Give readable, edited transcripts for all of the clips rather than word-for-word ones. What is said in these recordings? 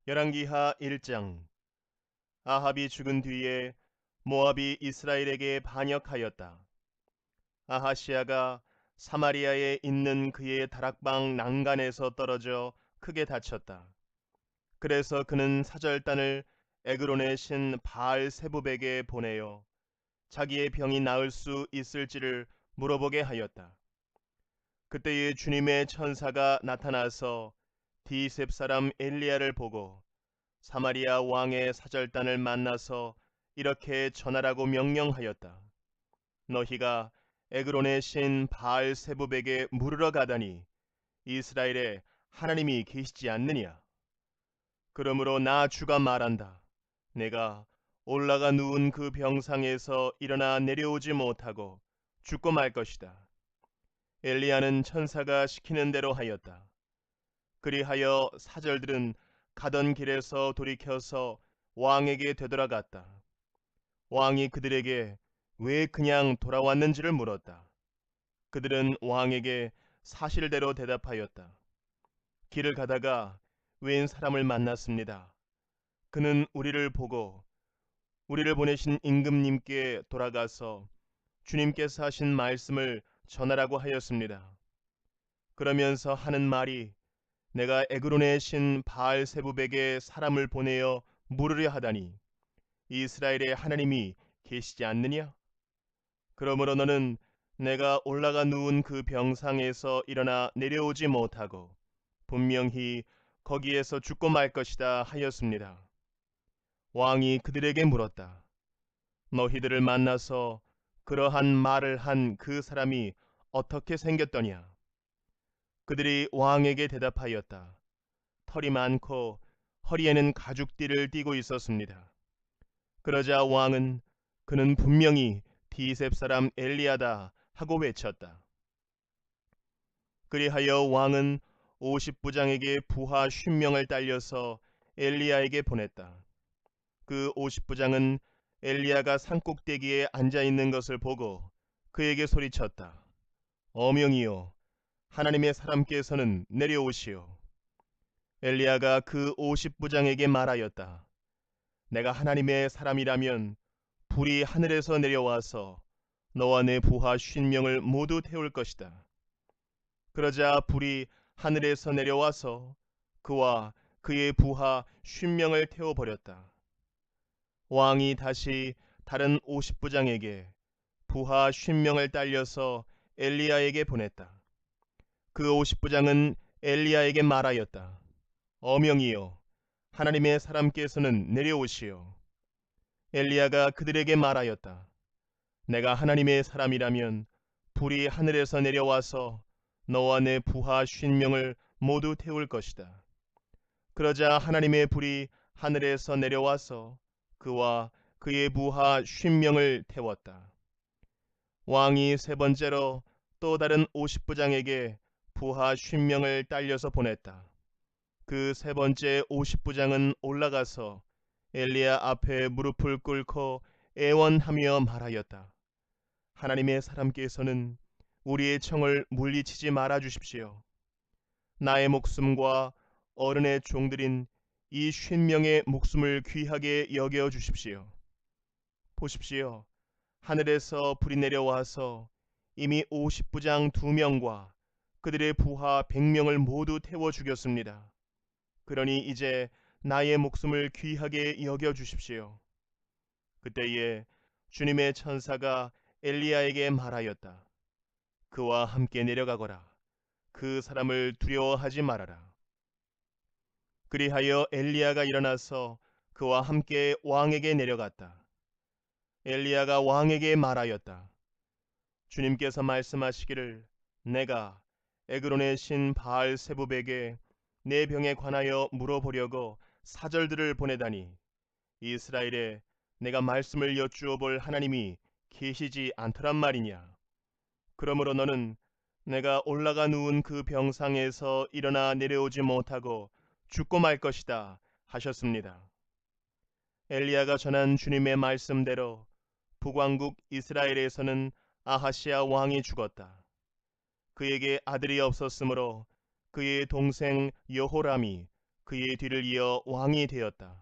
열왕기하 1장. 아합이 죽은 뒤에 모압이 이스라엘에게 반역하였다. 아하시아가 사마리아에 있는 그의 다락방 난간에서 떨어져 크게 다쳤다. 그래서 그는 사절단을 에그론의 신 바알세붑에게 보내어 자기의 병이 나을 수 있을지를 물어보게 하였다. 그때에 주님의 천사가 나타나서 디셉 사람 엘리야를 보고 사마리아 왕의 사절단을 만나서 이렇게 전하라고 명령하였다. 너희가 에그론의 신 바알세붑에게 물으러 가다니 이스라엘에 하나님이 계시지 않느냐? 그러므로 나 주가 말한다. 내가 올라가 누운 그 병상에서 일어나 내려오지 못하고 죽고 말 것이다. 엘리야는 천사가 시키는 대로 하였다. 그리하여 사절들은 가던 길에서 돌이켜서 왕에게 되돌아갔다. 왕이 그들에게 왜 그냥 돌아왔는지를 물었다. 그들은 왕에게 사실대로 대답하였다. 길을 가다가 웬 사람을 만났습니다. 그는 우리를 보고 우리를 보내신 임금님께 돌아가서 주님께서 하신 말씀을 전하라고 하였습니다. 그러면서 하는 말이 내가 에그론의 신 바알세붑에게 사람을 보내어 물으려 하다니 이스라엘의 하나님이 계시지 않느냐? 그러므로 너는 내가 올라가 누운 그 병상에서 일어나 내려오지 못하고 분명히 거기에서 죽고 말 것이다 하였습니다. 왕이 그들에게 물었다. 너희들을 만나서 그러한 말을 한 그 사람이 어떻게 생겼더냐? 그들이 왕에게 대답하였다. 털이 많고 허리에는 가죽띠를 띠고 있었습니다. 그러자 왕은 그는 분명히 디셉 사람 엘리야다 하고 외쳤다. 그리하여 왕은 50부장에게 부하 50명을 딸려서 엘리야에게 보냈다. 그 50부장은 엘리야가 산꼭대기에 앉아 있는 것을 보고 그에게 소리쳤다. 어명이요, 하나님의 사람께서는 내려오시오. 엘리야가 그 50부장에게 말하였다. 내가 하나님의 사람이라면 불이 하늘에서 내려와서 너와 내 부하 50명을 모두 태울 것이다. 그러자 불이 하늘에서 내려와서 그와 그의 부하 50명을 태워버렸다. 왕이 다시 다른 50부장에게 부하 50명을 딸려서 엘리야에게 보냈다. 그 50부장은 엘리야에게 말하였다. 어명이요, 하나님의 사람께서는 내려오시오. 엘리야가 그들에게 말하였다. 내가 하나님의 사람이라면 불이 하늘에서 내려와서 너와 내 부하 50명을 모두 태울 것이다. 그러자 하나님의 불이 하늘에서 내려와서 그와 그의 부하 50명을 태웠다. 왕이 세 번째로 또 다른 50부장에게 부하 50명을 딸려서 보냈다. 그 세 번째 50부장은 올라가서 엘리야 앞에 무릎을 꿇고 애원하며 말하였다. 하나님의 사람께서는 우리의 청을 물리치지 말아 주십시오. 나의 목숨과 어른의 종들인 이 50명의 목숨을 귀하게 여겨 주십시오. 보십시오. 하늘에서 불이 내려와서 이미 50부장 2명과 그들의 부하 100명을 모두 태워 죽였습니다. 그러니 이제 나의 목숨을 귀하게 여겨 주십시오. 그때에 주님의 천사가 엘리야에게 말하였다. 그와 함께 내려가거라. 그 사람을 두려워하지 말아라. 그리하여 엘리야가 일어나서 그와 함께 왕에게 내려갔다. 엘리야가 왕에게 말하였다. 주님께서 말씀하시기를 내가 에그론의 신 바알세붑에게 내 병에 관하여 물어보려고 사절들을 보내다니 이스라엘에 내가 말씀을 여쭈어 볼 하나님이 계시지 않더란 말이냐. 그러므로 너는 내가 올라가 누운 그 병상에서 일어나 내려오지 못하고 죽고 말 것이다 하셨습니다. 엘리야가 전한 주님의 말씀대로 북왕국 이스라엘에서는 아하시아 왕이 죽었다. 그에게 아들이 없었으므로 그의 동생 여호람이 그의 뒤를 이어 왕이 되었다.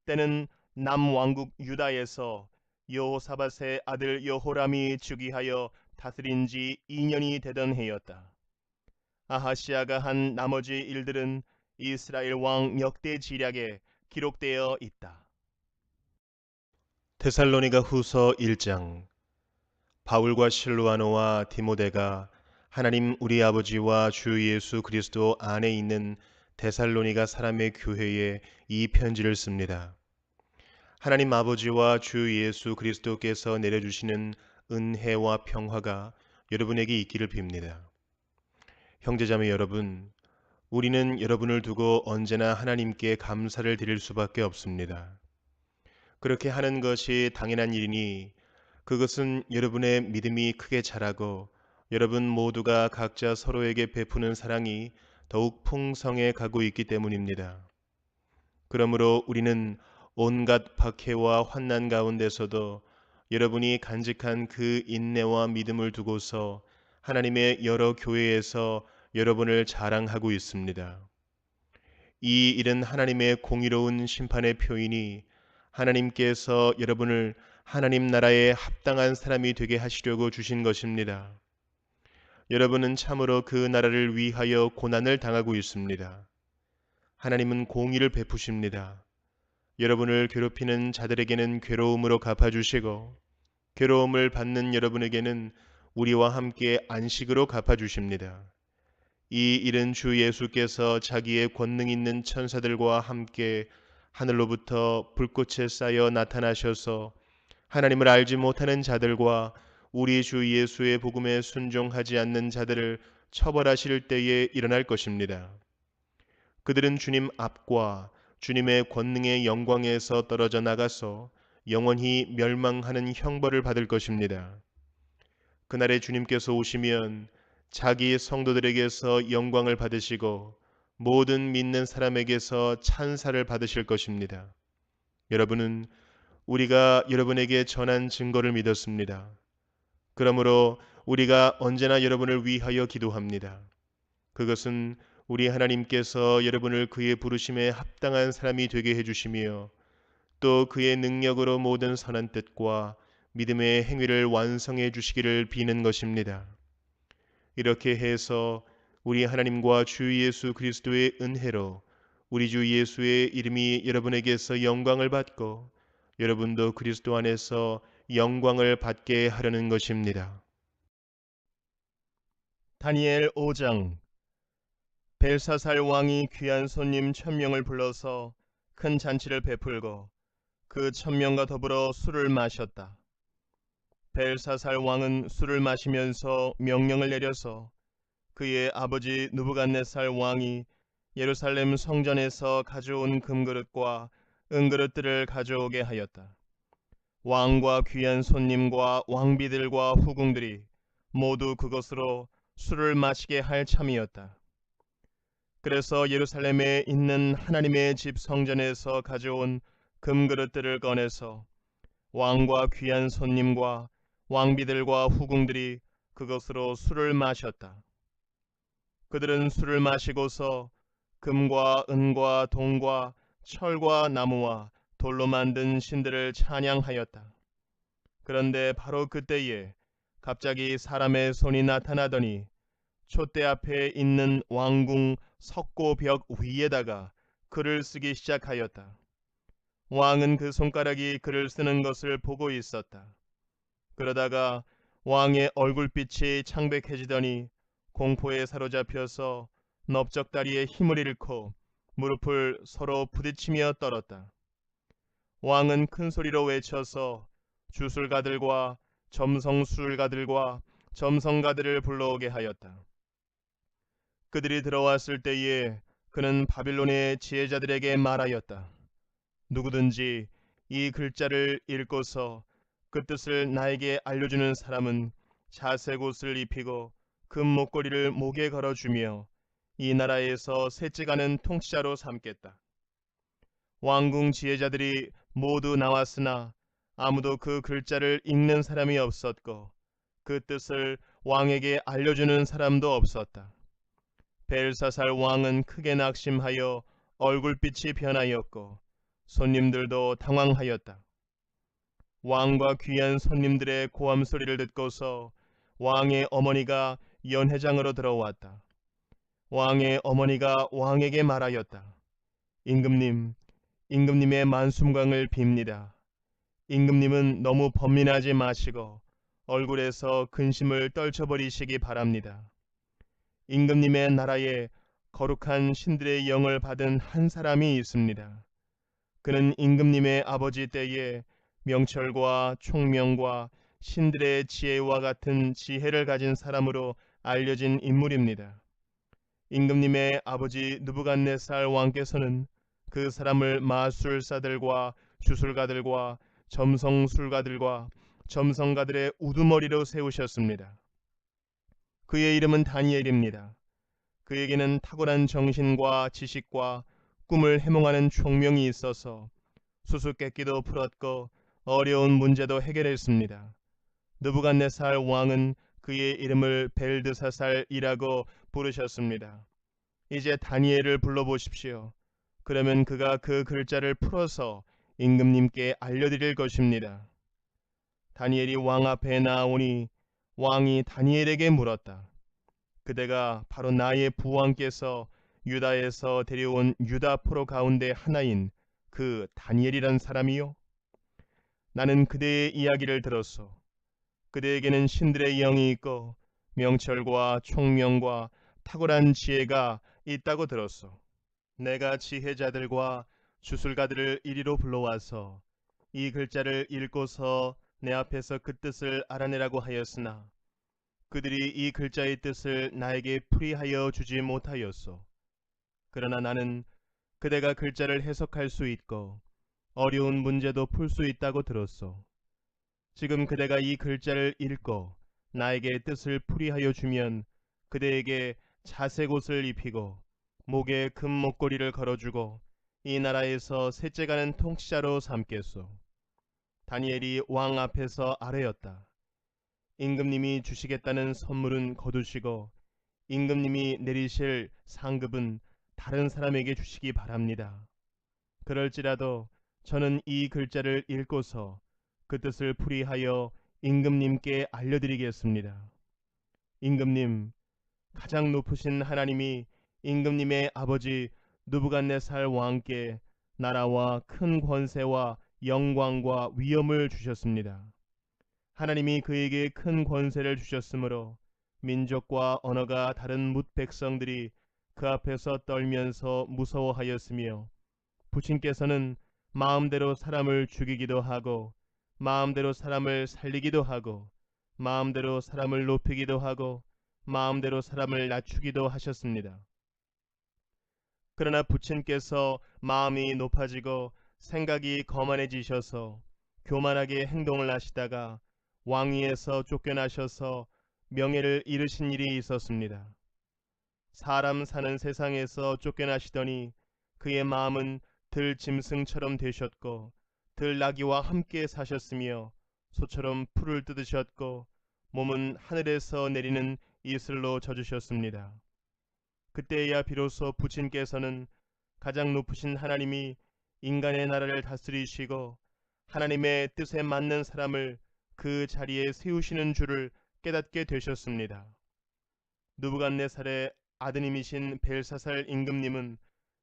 때는 남왕국 유다에서 여호사밧의 아들 여호람이 즉위하여 다스린 지 2년이 되던 해였다. 아하시아가 한 나머지 일들은 이스라엘 왕 역대 지략에 기록되어 있다. 데살로니가 후서 1장. 바울과 실루아노와 디모데가 하나님 우리 아버지와 주 예수 그리스도 안에 있는 데살로니가 사람의 교회에 이 편지를 씁니다. 하나님 아버지와 주 예수 그리스도께서 내려주시는 은혜와 평화가 여러분에게 있기를 빕니다. 형제자매 여러분, 우리는 여러분을 두고 언제나 하나님께 감사를 드릴 수밖에 없습니다. 그렇게 하는 것이 당연한 일이니 그것은 여러분의 믿음이 크게 자라고 여러분 모두가 각자 서로에게 베푸는 사랑이 더욱 풍성해 가고 있기 때문입니다. 그러므로 우리는 온갖 박해와 환난 가운데서도 여러분이 간직한 그 인내와 믿음을 두고서 하나님의 여러 교회에서 여러분을 자랑하고 있습니다. 이 일은 하나님의 공의로운 심판의 표이니 하나님께서 여러분을 하나님 나라에 합당한 사람이 되게 하시려고 주신 것입니다. 여러분은 참으로 그 나라를 위하여 고난을 당하고 있습니다. 하나님은 공의를 베푸십니다. 여러분을 괴롭히는 자들에게는 괴로움으로 갚아주시고 괴로움을 받는 여러분에게는 우리와 함께 안식으로 갚아주십니다. 이 일은 주 예수께서 자기의 권능 있는 천사들과 함께 하늘로부터 불꽃에 쌓여 나타나셔서 하나님을 알지 못하는 자들과 우리 주 예수의 복음에 순종하지 않는 자들을 처벌하실 때에 일어날 것입니다. 그들은 주님 앞과 주님의 권능의 영광에서 떨어져 나가서 영원히 멸망하는 형벌을 받을 것입니다. 그날에 주님께서 오시면 자기 성도들에게서 영광을 받으시고 모든 믿는 사람에게서 찬사를 받으실 것입니다. 여러분은 우리가 여러분에게 전한 증거를 믿었습니다. 그러므로 우리가 언제나 여러분을 위하여 기도합니다. 그것은 우리 하나님께서 여러분을 그의 부르심에 합당한 사람이 되게 해주시며 또 그의 능력으로 모든 선한 뜻과 믿음의 행위를 완성해 주시기를 비는 것입니다. 이렇게 해서 우리 하나님과 주 예수 그리스도의 은혜로 우리 주 예수의 이름이 여러분에게서 영광을 받고 여러분도 그리스도 안에서 영광을 받게 하려는 것입니다. 다니엘 5장. 벨사살 왕이 귀한 손님 1000명을 불러서 큰 잔치를 베풀고 그 1000명과 더불어 술을 마셨다. 벨사살 왕은 술을 마시면서 명령을 내려서 그의 아버지 느부갓네살 왕이 예루살렘 성전에서 가져온 금그릇과 은그릇들을 가져오게 하였다. 왕과 귀한 손님과 왕비들과 후궁들이 모두 그것으로 술을 마시게 할 참이었다. 그래서 예루살렘에 있는 하나님의 집 성전에서 가져온 금그릇들을 꺼내서 왕과 귀한 손님과 왕비들과 후궁들이 그것으로 술을 마셨다. 그들은 술을 마시고서 금과 은과 동과 철과 나무와 돌로 만든 신들을 찬양하였다. 그런데 바로 그때에 갑자기 사람의 손이 나타나더니 촛대 앞에 있는 왕궁 석고벽 위에다가 글을 쓰기 시작하였다. 왕은 그 손가락이 글을 쓰는 것을 보고 있었다. 그러다가 왕의 얼굴빛이 창백해지더니 공포에 사로잡혀서 넓적다리에 힘을 잃고 무릎을 서로 부딪히며 떨었다. 왕은 큰 소리로 외쳐서 주술가들과 점성술가들과 점성가들을 불러오게 하였다. 그들이 들어왔을 때에 그는 바빌론의 지혜자들에게 말하였다. 누구든지 이 글자를 읽고서 그 뜻을 나에게 알려주는 사람은 자색 옷을 입히고 금 목걸이를 목에 걸어주며 이 나라에서 셋째가는 통치자로 삼겠다. 왕궁 지혜자들이 모두 나왔으나 아무도 그 글자를 읽는 사람이 없었고 그 뜻을 왕에게 알려주는 사람도 없었다. 벨사살 왕은 크게 낙심하여 얼굴빛이 변하였고 손님들도 당황하였다. 왕과 귀한 손님들의 고함 소리를 듣고서 왕의 어머니가 연회장으로 들어왔다. 왕의 어머니가 왕에게 말하였다. 임금님, 임금님의 만숨광을 빕니다. 임금님은 너무 번민하지 마시고 얼굴에서 근심을 떨쳐버리시기 바랍니다. 임금님의 나라에 거룩한 신들의 영을 받은 한 사람이 있습니다. 그는 임금님의 아버지 때에 명철과 총명과 신들의 지혜와 같은 지혜를 가진 사람으로 알려진 인물입니다. 임금님의 아버지 느부갓네살 왕께서는 그 사람을 마술사들과 주술가들과 점성술가들과 점성가들의 우두머리로 세우셨습니다. 그의 이름은 다니엘입니다. 그에게는 탁월한 정신과 지식과 꿈을 해몽하는 총명이 있어서 수수께끼도 풀었고 어려운 문제도 해결했습니다. 느부갓네살 왕은 그의 이름을 벨드사살이라고 부르셨습니다. 이제 다니엘을 불러보십시오. 그러면 그가 그 글자를 풀어서 임금님께 알려드릴 것입니다. 다니엘이 왕 앞에 나오니 왕이 다니엘에게 물었다. 그대가 바로 나의 부왕께서 유다에서 데려온 유다 포로 가운데 하나인 그 다니엘이란 사람이요? 나는 그대의 이야기를 들었소. 그대에게는 신들의 영이 있고 명철과 총명과 탁월한 지혜가 있다고 들었소. 내가 지혜자들과 주술가들을 이리로 불러와서 이 글자를 읽고서 내 앞에서 그 뜻을 알아내라고 하였으나 그들이 이 글자의 뜻을 나에게 풀이하여 주지 못하였소. 그러나 나는 그대가 글자를 해석할 수 있고 어려운 문제도 풀 수 있다고 들었소. 지금 그대가 이 글자를 읽고 나에게 뜻을 풀이하여 주면 그대에게 자색 옷을 입히고 목에 금 목걸이를 걸어주고 이 나라에서 셋째 가는 통치자로 삼겠소. 다니엘이 왕 앞에서 아뢰었다. 임금님이 주시겠다는 선물은 거두시고 임금님이 내리실 상급은 다른 사람에게 주시기 바랍니다. 그럴지라도 저는 이 글자를 읽고서 그 뜻을 풀이하여 임금님께 알려드리겠습니다. 임금님, 가장 높으신 하나님이 임금님의 아버지 느부갓네살 왕께 나라와 큰 권세와 영광과 위엄을 주셨습니다. 하나님이 그에게 큰 권세를 주셨으므로 민족과 언어가 다른 뭇 백성들이 그 앞에서 떨면서 무서워하였으며 부친께서는 마음대로 사람을 죽이기도 하고 마음대로 사람을 살리기도 하고 마음대로 사람을 높이기도 하고 마음대로 사람을 낮추기도 하셨습니다. 그러나 부친께서 마음이 높아지고 생각이 거만해지셔서 교만하게 행동을 하시다가 왕위에서 쫓겨나셔서 명예를 잃으신 일이 있었습니다. 사람 사는 세상에서 쫓겨나시더니 그의 마음은 들 짐승처럼 되셨고 들나귀와 함께 사셨으며 소처럼 풀을 뜯으셨고 몸은 하늘에서 내리는 이슬로 젖으셨습니다. 그때야 비로소 부친께서는 가장 높으신 하나님이 인간의 나라를 다스리시고 하나님의 뜻에 맞는 사람을 그 자리에 세우시는 줄을 깨닫게 되셨습니다. 느부갓네살의 아드님이신 벨사살 임금님은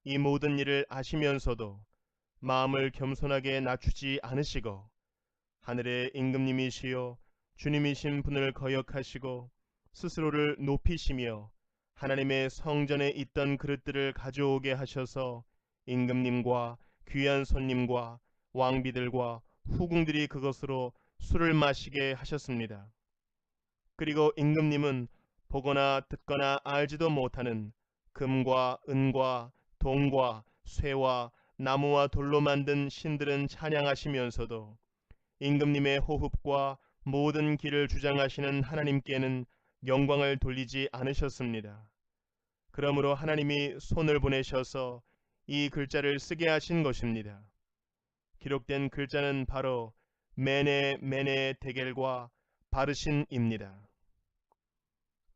이 모든 일을 아시면서도 마음을 겸손하게 낮추지 않으시고 하늘의 임금님이시요 주님이신 분을 거역하시고 스스로를 높이시며 하나님의 성전에 있던 그릇들을 가져오게 하셔서 임금님과 귀한 손님과 왕비들과 후궁들이 그것으로 술을 마시게 하셨습니다. 그리고 임금님은 보거나 듣거나 알지도 못하는 금과 은과 동과 쇠와 나무와 돌로 만든 신들은 찬양하시면서도 임금님의 호흡과 모든 길을 주장하시는 하나님께는 영광을 돌리지 않으셨습니다. 그러므로 하나님이 손을 보내셔서 이 글자를 쓰게 하신 것입니다. 기록된 글자는 바로 메네 메네 데겔과 바르신입니다.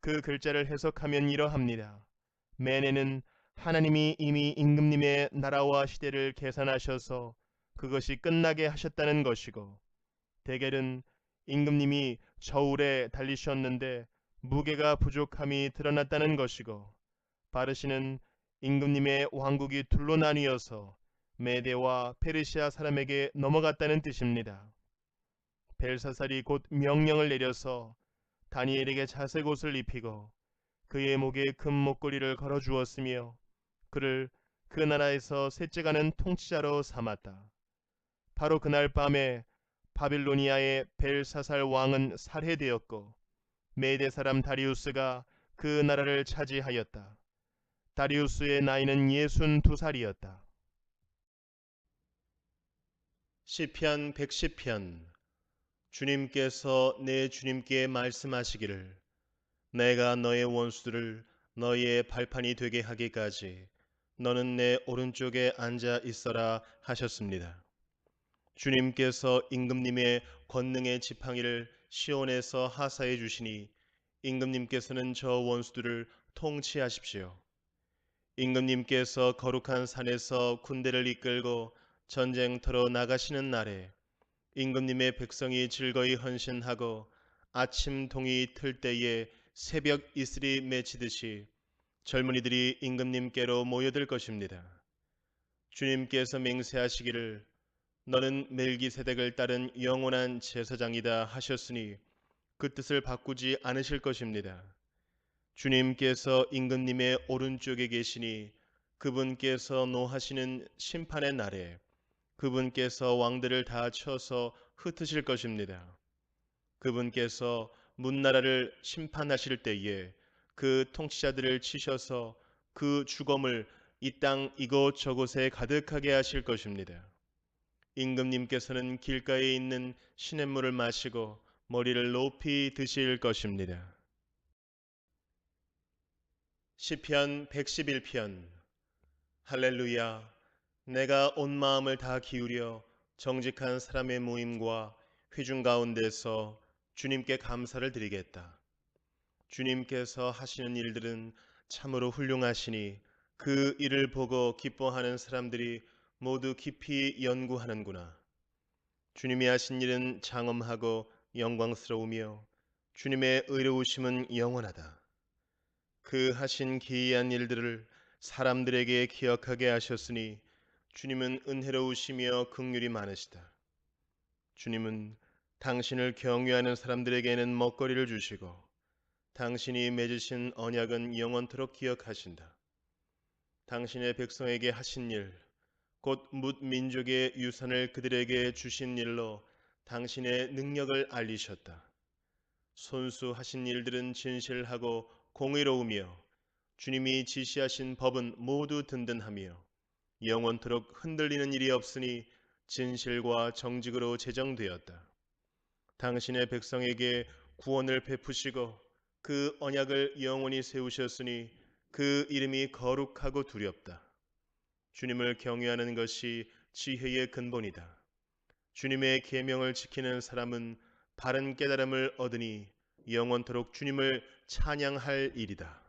그 글자를 해석하면 이러합니다. 메네는 하나님이 이미 임금님의 나라와 시대를 계산하셔서 그것이 끝나게 하셨다는 것이고, 대겔은 임금님이 저울에 달리셨는데 무게가 부족함이 드러났다는 것이고, 바르시는 임금님의 왕국이 둘로 나뉘어서 메대와 페르시아 사람에게 넘어갔다는 뜻입니다. 벨사살이 곧 명령을 내려서 다니엘에게 자색 옷을 입히고 그의 목에 금 목걸이를 걸어 주었으며 그를 그 나라에서 셋째가는 통치자로 삼았다. 바로 그날 밤에 바빌로니아의 벨사살 왕은 살해되었고 메대 사람 다리우스가 그 나라를 차지하였다. 다리우스의 나이는 62살이었다. 시편 110편. 주님께서 내 주님께 말씀하시기를 내가 너의 원수들을 너의 발판이 되게 하기까지 너는 내 오른쪽에 앉아 있어라 하셨습니다. 주님께서 임금님의 권능의 지팡이를 시온에서 하사해 주시니 임금님께서는 저 원수들을 통치하십시오. 임금님께서 거룩한 산에서 군대를 이끌고 전쟁터로 나가시는 날에 임금님의 백성이 즐거이 헌신하고 아침 동이 틀 때에 새벽 이슬이 맺히듯이 젊은이들이 임금님께로 모여들 것입니다. 주님께서 맹세하시기를 너는 멜기세덱을 따른 영원한 제사장이다 하셨으니 그 뜻을 바꾸지 않으실 것입니다. 주님께서 임금님의 오른쪽에 계시니 그분께서 노하시는 심판의 날에 그분께서 왕들을 다 쳐서 흩으실 것입니다. 그분께서 문나라를 심판하실 때에 그 통치자들을 치셔서 그 주검을 이 땅 이곳저곳에 가득하게 하실 것입니다. 임금님께서는 길가에 있는 시냇물을 마시고 머리를 높이 드실 것입니다. 시편 111편. 할렐루야. 내가 온 마음을 다 기울여 정직한 사람의 모임과 회중 가운데서 주님께 감사를 드리겠다. 주님께서 하시는 일들은 참으로 훌륭하시니 그 일을 보고 기뻐하는 사람들이 모두 깊이 연구하는구나. 주님이 하신 일은 장엄하고 영광스러우며 주님의 의로우심은 영원하다. 그 하신 기이한 일들을 사람들에게 기억하게 하셨으니 주님은 은혜로우시며 긍휼이 많으시다. 주님은 당신을 경외하는 사람들에게는 먹거리를 주시고 당신이 맺으신 언약은 영원토록 기억하신다. 당신의 백성에게 하신 일, 곧 뭇 민족의 유산을 그들에게 주신 일로 당신의 능력을 알리셨다. 손수하신 일들은 진실하고 공의로우며 주님이 지시하신 법은 모두 든든하며 영원토록 흔들리는 일이 없으니 진실과 정직으로 제정되었다. 당신의 백성에게 구원을 베푸시고 그 언약을 영원히 세우셨으니 그 이름이 거룩하고 두렵다. 주님을 경외하는 것이 지혜의 근본이다. 주님의 계명을 지키는 사람은 바른 깨달음을 얻으니 영원토록 주님을 찬양할 일이다.